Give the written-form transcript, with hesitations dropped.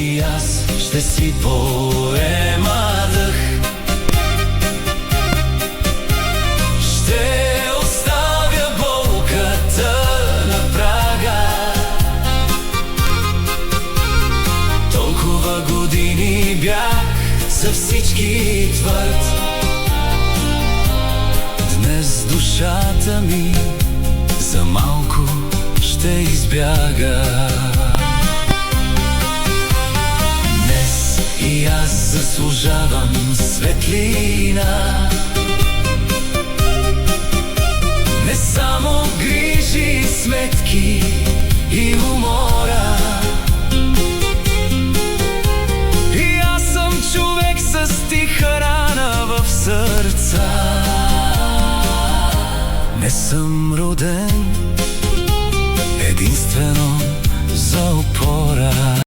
и аз ще си поема дъх. Ще оставя болката на прага. Толкова години бях за всички твърд. Днес душата ми за малко ще избяга. Днес и аз заслужавам светлина, не само грижи и сметки.